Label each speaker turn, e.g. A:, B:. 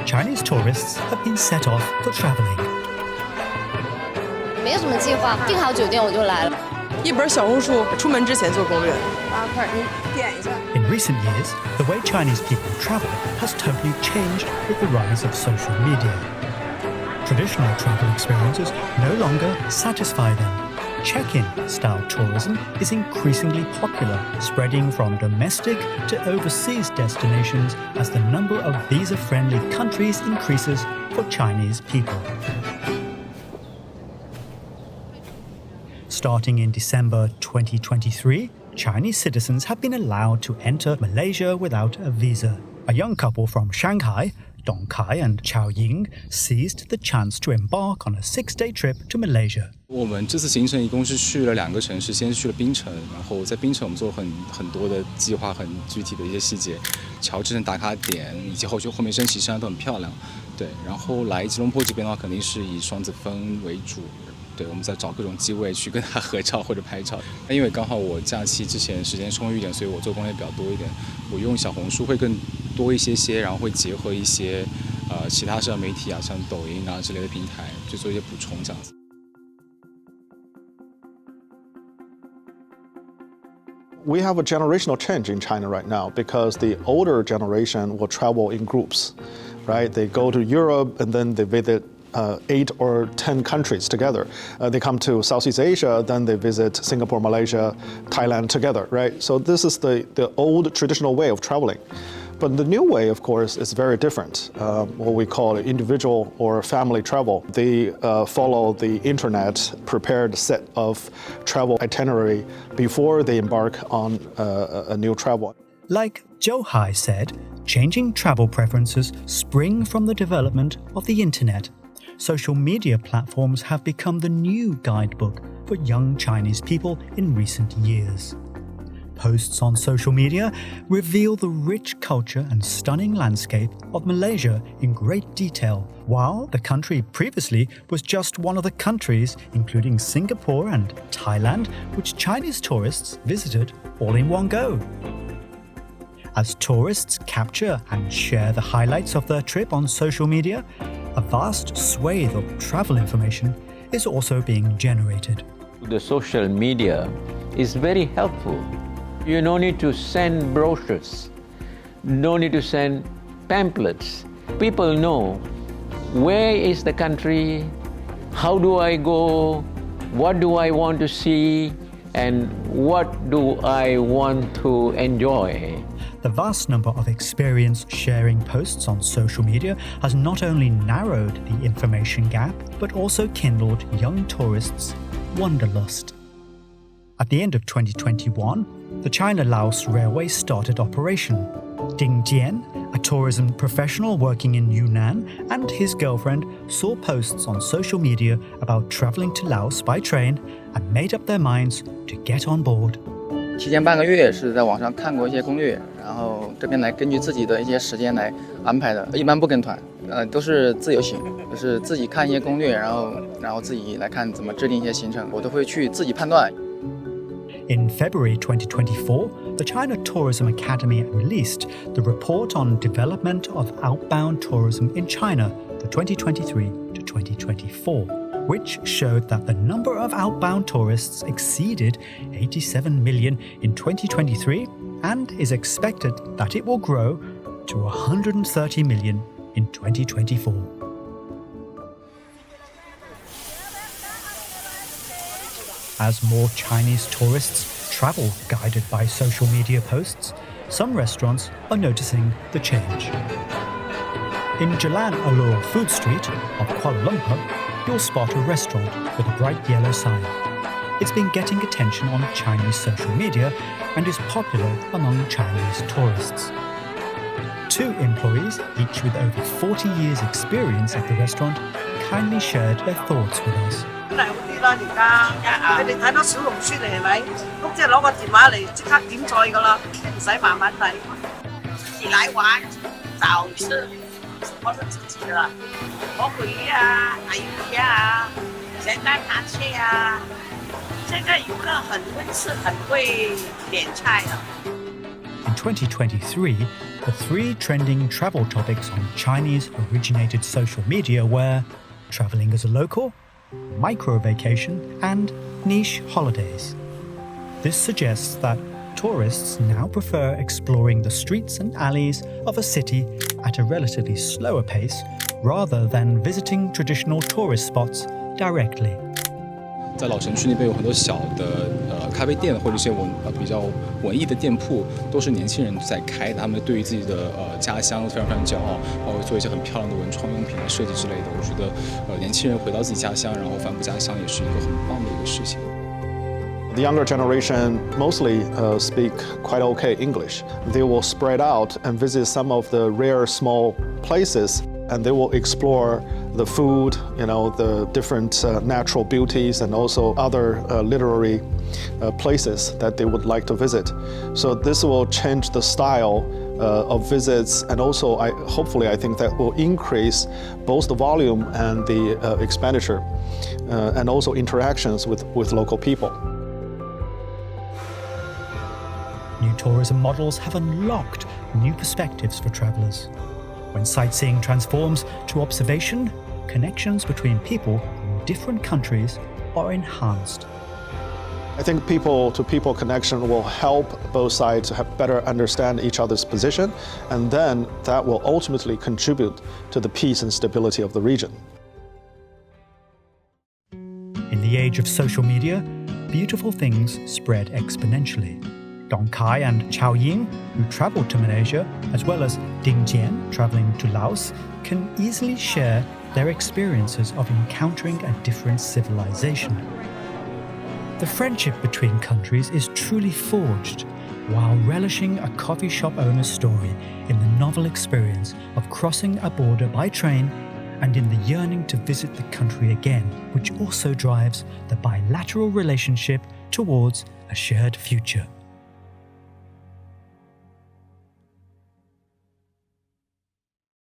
A: Chinese tourists have been set off for travelling.
B: 没有什么计划，订好酒店我就来了。
C: 一本小红书，出门之前做攻略。
B: 你点一下。
A: In recent years, the way Chinese people travel has totally changed with the rise of social media. Traditional travel experiences no longer satisfy them. Check-in style tourism is increasingly popular, spreading from domestic to overseas destinations as the number of visa-friendly countries increases for Chinese people. Starting in December 2023, Chinese citizens have been allowed to enter Malaysia without a visa. A young couple from Shanghai, Dong Kai and Chao Ying, seized the chance to embark on a 6-day trip to Malaysia.
D: 我们这次行程一共是去了2个城市，先是去了槟城，然后在槟城我们做了很多的计划，很具体的一些细节，乔治城打卡点以及后面升旗山都很漂亮。对，然后来吉隆坡这边的话，肯定是以双子峰为主。对，我们在找各种机会去跟他合照或者拍照。因为刚好我假期之前时间充裕一点，所以我做攻略比较多一点。我用小红书会更多一些，然后会结合一些其他社交媒体啊，像抖音啊之类的平台，去做一些补充这样子。
E: We have a generational change in China right now because the older generation will travel in groups, right? They go to Europe and then they visit 8 or 10 countries together. They come to Southeast Asia, then they visit Singapore, Malaysia, Thailand together, right? So this is the old traditional way of traveling. But the new way, of course, is very different. What we call individual or family travel. They follow the internet prepared set of travel itinerary before they embark on a new travel.
A: Like Zhou Hai said, changing travel preferences spring from the development of the internet. Social media platforms have become the new guidebook for young Chinese people in recent years. Posts on social media reveal the rich culture and stunning landscape of Malaysia in great detail, while the country previously was just one of the countries, including Singapore and Thailand, which Chinese tourists visited all in one go. As tourists capture and share the highlights of their trip on social media, a vast swathe of travel information is also being generated.
F: The social media is very helpful. You no need to send brochures, no need to send pamphlets. People know where is the country, how do I go, what do I want to see, and what do I want to enjoy.
A: The vast number of experience-sharing posts on social media has not only narrowed the information gap, but also kindled young tourists' wanderlust. At the end of 2021, the China-Laos Railway started operation. Ding Jian, a tourism professional working in Yunnan, and his girlfriend saw posts on social media about traveling to Laos by train and made up their minds to get on board.
G: 提前半个月是在网上看过一些攻略，然后这边来根据自己的一些时间来安排的，一般不跟团，都是自由行，就是自己看一些攻略，然后自己来看怎么制定一些行程，我都会去自己判断。
A: In February 2024, the China Tourism Academy released the Report on Development of Outbound Tourism in China for 2023 to 2024, which showed that the number of outbound tourists exceeded 87 million in 2023 and is expected that it will grow to 130 million in 2024. As more Chinese tourists travel guided by social media posts, some restaurants are noticing the change. In Jalan Alor Food Street of Kuala Lumpur, you'll spot a restaurant with a bright yellow sign. It's been getting attention on Chinese social media and is popular among Chinese tourists. 2 employees, each with over 40 years' experience at the restaurant, kindly shared their thoughts with us.
H: 啦，而家佢哋睇到小紅書嚟係咪？咁即係攞個電話嚟即刻點菜噶啦，唔使慢慢睇。你來玩就是什麼都自己啦，火腿啊、海魚啊、鹹蛋螃蟹啊。現在遊客很會吃，很會點菜的。
A: In 2023, the 3 trending travel topics on Chinese-originated social media were traveling as a local, micro-vacation, and niche holidays. This suggests that tourists now prefer exploring the streets and alleys of a city at a relatively slower pace rather than visiting traditional tourist spots directly.
D: 在老城区那边有很多小的咖啡店或者一些比较文艺的店铺，都是年轻人在开的。他们对于自己的家乡非常非常骄傲，包括做一些很漂亮的文创用品的设计之类的。我觉得年轻人回到自己家乡，然后反哺家乡，也是一个很棒的一个事情。
E: The younger generation mostly speak quite okay English. They will spread out and visit some of the rare small places, and they will explore the food, the different natural beauties, and also other literary places that they would like to visit. So this will change the style of visits, and also hopefully I think that will increase both the volume and the expenditure, and also interactions with local people.
A: New tourism models have unlocked new perspectives for travelers. When sightseeing transforms to observation, connections between people from different countries are enhanced.
E: I think people-to-people connection will help both sides have better understand each other's position, and then that will ultimately contribute to the peace and stability of the region.
A: In the age of social media, beautiful things spread exponentially. Dong Kai and Chao Ying, who traveled to Malaysia, as well as Ding Jian, traveling to Laos, can easily share their experiences of encountering a different civilization. The friendship between countries is truly forged while relishing a coffee shop owner's story in the novel experience of crossing a border by train and in the yearning to visit the country again, which also drives the bilateral relationship towards a shared future.